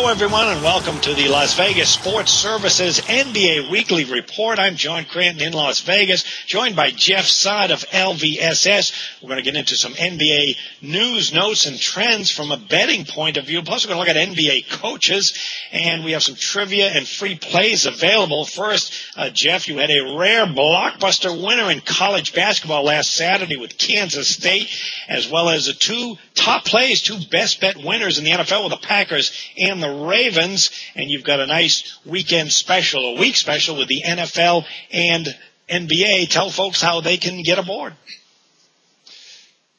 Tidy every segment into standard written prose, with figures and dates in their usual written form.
Hello, everyone, and welcome to the Las Vegas Sports Services NBA Weekly Report. I'm John Cranton in Las Vegas, joined by Jeff Saad of LVSS. We're going to get into some NBA news, notes, and trends from a betting point of view. Plus, we're going to look at NBA coaches, and we have some trivia and free plays available. First, Jeff, you had a rare blockbuster winner in college basketball last Saturday with Kansas State, as well as two top plays, two best bet winners in the NFL with the Packers and the Ravens. And you've got a nice weekend special, a week special with the NFL and NBA. Tell folks how they can get aboard.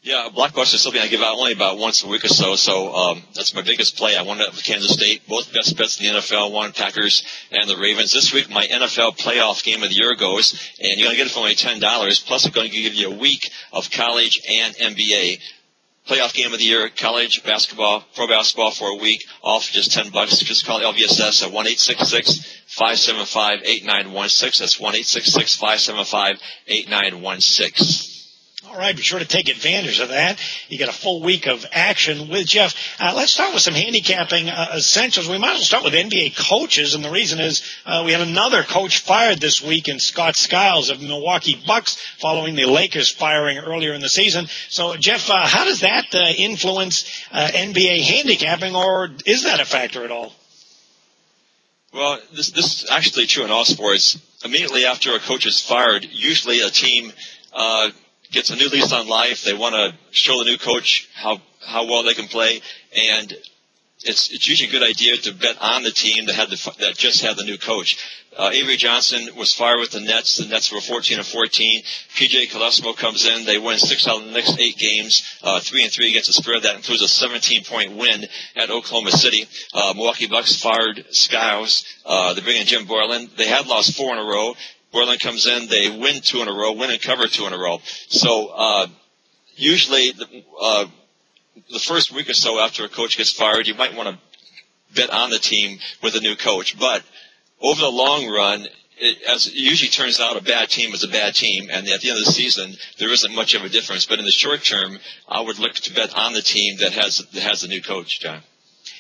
Yeah, blockbuster is something I give out only about once a week or so. So that's my biggest play. I won it with Kansas State. Both best bets in the NFL, one Packers and the Ravens. This week, my NFL playoff game of the year goes, and you're going to get it for only $10. Plus, I'm going to give you a week of college and NBA. Playoff game of the year, college basketball, pro basketball for a week, all for just $10. Just call LVSS at 1-866-575-8916. That's 1-866-575-8916. All right, be sure to take advantage of that. You got a full week of action with Jeff. Let's start with some handicapping essentials. We might as well start with NBA coaches, and the reason is we had another coach fired this week in Scott Skiles of the Milwaukee Bucks following the Lakers firing earlier in the season. So, Jeff, how does that influence NBA handicapping, or is that a factor at all? Well, this is actually true in all sports. Immediately after a coach is fired, usually a team gets a new lease on life. They want to show the new coach how well they can play, and it's usually a good idea to bet on the team that just had the new coach. Avery Johnson was fired with the Nets. The Nets were 14-14. PJ Kalesmo comes in. They win 6 out of the next 8 games, 3-3 against the spread. That includes a 17-point win at Oklahoma City. Milwaukee Bucks fired Skiles. They bring in Jim Borland. They had lost 4 in a row. Borland comes in, they win 2 in a row, win and cover 2 in a row. So usually the first week or so after a coach gets fired, you might want to bet on the team with a new coach. But over the long run, as it usually turns out, a bad team is a bad team, and at the end of the season, there isn't much of a difference. But in the short term, I would look to bet on the team that has the new coach, John.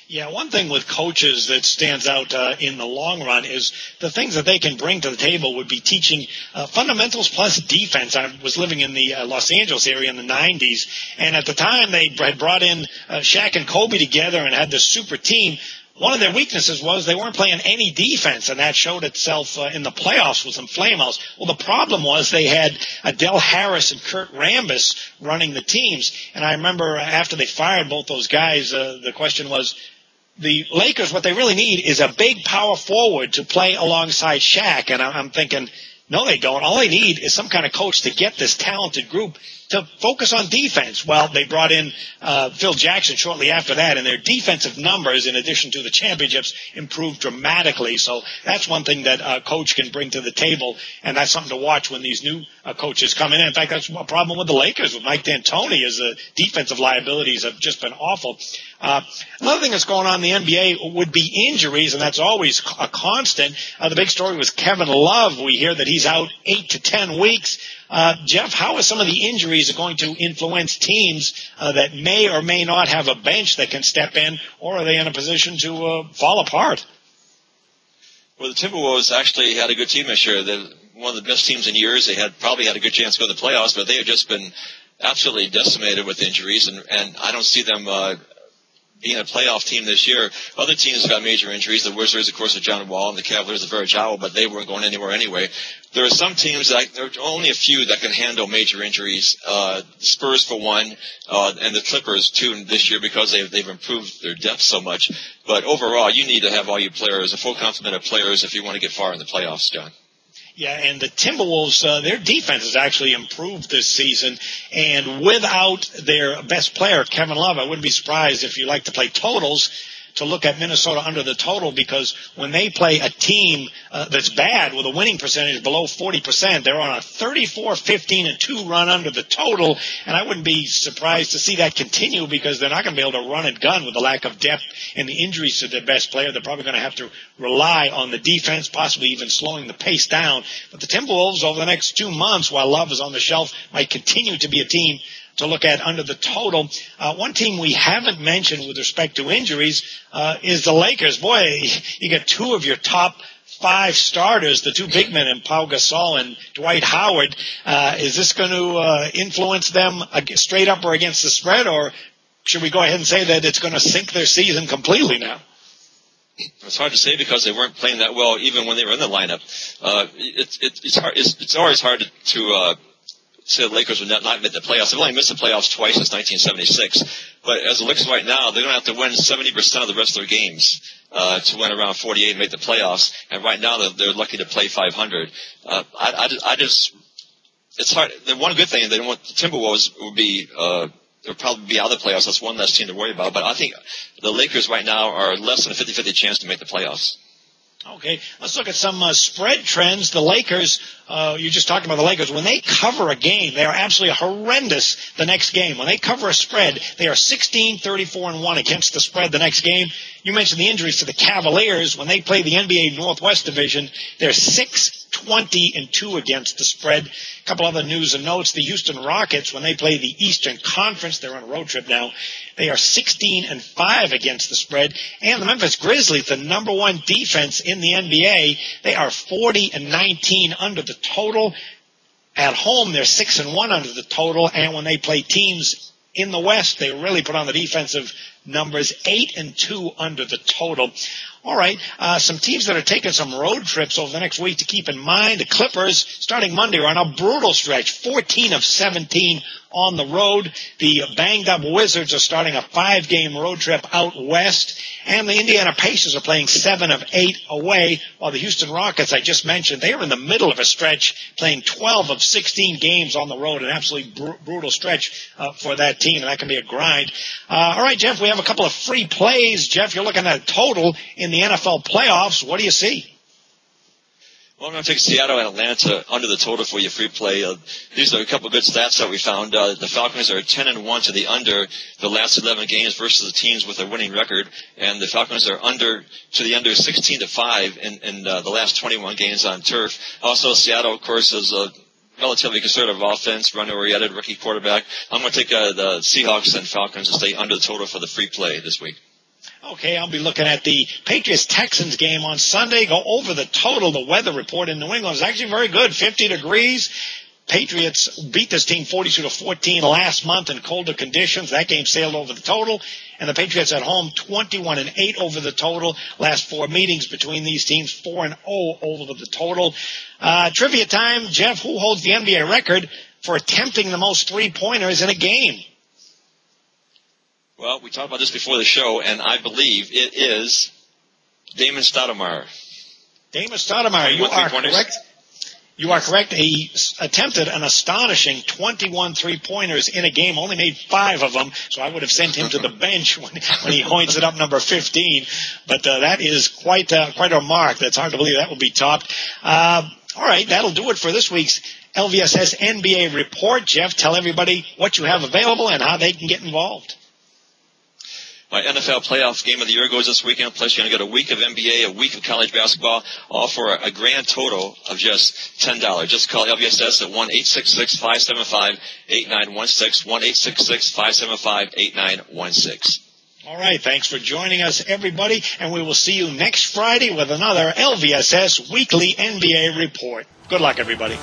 Yeah, one thing with coaches that stands out in the long run is the things that they can bring to the table would be teaching fundamentals plus defense. I was living in the Los Angeles area in the 90s, and at the time they had brought in Shaq and Kobe together and had this super team. One of their weaknesses was they weren't playing any defense, and that showed itself in the playoffs with some flameouts. Well, the problem was they had Del Harris and Kurt Rambis running the teams, and I remember after they fired both those guys, the question was, the Lakers, what they really need is a big power forward to play alongside Shaq. And I'm thinking, no, they don't. All they need is some kind of coach to get this talented group to focus on defense. Well, they brought in Phil Jackson shortly after that, and their defensive numbers, in addition to the championships, improved dramatically. So that's one thing that a coach can bring to the table, and that's something to watch when these new coaches come in. In fact, that's a problem with the Lakers with Mike D'Antoni, is the defensive liabilities have just been awful. Another thing that's going on in the NBA would be injuries, and that's always a constant. The big story was Kevin Love. We hear that he's out 8 to 10 weeks. Jeff, how are some of the injuries going to influence teams that may or may not have a bench that can step in, or are they in a position to fall apart? Well, the Timberwolves actually had a good team this year. They're one of the best teams in years. They probably had a good chance to go to the playoffs, but they have just been absolutely decimated with injuries, and I don't see them being a playoff team this year. Other teams have got major injuries. The Wizards, of course, are John Wall, and the Cavaliers are Virgil, but they weren't going anywhere anyway. There are some teams there are only a few that can handle major injuries. Spurs, for one, and the Clippers, too, this year, because they've improved their depth so much. But overall, you need to have all your players, a full complement of players, if you want to get far in the playoffs, John. Yeah, and the Timberwolves, their defense has actually improved this season. And without their best player, Kevin Love, I wouldn't be surprised if you like to play totals to look at Minnesota under the total, because when they play a team that's bad with a winning percentage below 40%, they're on a 34-15-2 run under the total, and I wouldn't be surprised to see that continue, because they're not going to be able to run and gun with the lack of depth and the injuries to their best player. They're probably going to have to rely on the defense, possibly even slowing the pace down. But the Timberwolves over the next 2 months, while Love is on the shelf, might continue to be a team to look at under the total. One team we haven't mentioned with respect to injuries is the Lakers. Boy, you got two of your top 5 starters, the 2 big men in Pau Gasol and Dwight Howard. Is this going to influence them straight up or against the spread, or should we go ahead and say that it's going to sink their season completely now? It's hard to say because they weren't playing that well even when they were in the lineup. It's always hard to say the Lakers would not make the playoffs. They've only missed the playoffs twice since 1976. But as it looks right now, they're going to have to win 70% of the rest of their games to win around 48 and make the playoffs. And right now, they're lucky to play 500. It's hard. The one good thing they want the Timberwolves would be they'll probably be out of the playoffs. That's one less team to worry about. But I think the Lakers right now are less than a 50-50 chance to make the playoffs. Okay, let's look at some spread trends. The Lakers, you just talked about the Lakers. When they cover a game, they are absolutely horrendous the next game. When they cover a spread, they are 16-34-1 against the spread the next game. You mentioned the injuries to the Cavaliers. When they play the NBA Northwest Division, they're 6-20-2 against the spread. A couple other news and notes. The Houston Rockets, when they play the Eastern Conference, they're on a road trip now, they are 16-5 against the spread. And the Memphis Grizzlies, the number 1 defense in the NBA, they are 40-19 under the total. At home, they're 6-1 under the total. And when they play teams in the West, they really put on the defensive numbers, 8-2 under the total. All right, some teams that are taking some road trips over the next week to keep in mind. The Clippers, starting Monday, are on a brutal stretch, 14 of 17 on the road. The banged-up Wizards are starting a 5-game road trip out west. And the Indiana Pacers are playing 7 of 8 away, while the Houston Rockets, I just mentioned, they are in the middle of a stretch, playing 12 of 16 games on the road, an absolutely brutal stretch for that team, and that can be a grind. All right, Jeff, we have a couple of free plays. Jeff, you're looking at a total in the NFL playoffs. What do you see? Well, I'm going to take Seattle and Atlanta under the total for your free play. These are a couple of good stats that we found. The Falcons are 10-1 to the under the last 11 games versus the teams with a winning record, and the Falcons are under 16-5 in the last 21 games on turf. Also, Seattle, of course, is a relatively conservative offense, run-oriented, rookie quarterback. I'm going to take the Seahawks and Falcons to stay under the total for the free play this week. Okay, I'll be looking at the Patriots-Texans game on Sunday. Go over the total. The weather report in New England is actually very good, 50 degrees. Patriots beat this team 42-14 last month in colder conditions. That game sailed over the total. And the Patriots at home, 21-8 over the total. Last 4 meetings between these teams, 4-0 over the total. Trivia time. Jeff, who holds the NBA record for attempting the most three-pointers in a game? Well, we talked about this before the show, and I believe it is Damon Stoudemire. Damon Stoudemire, you are correct. You are correct. He attempted an astonishing 21 three-pointers in a game, only made 5 of them, so I would have sent him to the bench when he hoins it up number 15. But that is quite a mark. That's hard to believe that will be topped. All right, that'll do it for this week's LVSS NBA report. Jeff, tell everybody what you have available and how they can get involved. My NFL playoff game of the year goes this weekend. Plus, you're going to get a week of NBA, a week of college basketball, all for a grand total of just $10. Just call LVSS at 1-866-575-8916, 1-866-575-8916. All right, thanks for joining us, everybody, and we will see you next Friday with another LVSS Weekly NBA Report. Good luck, everybody.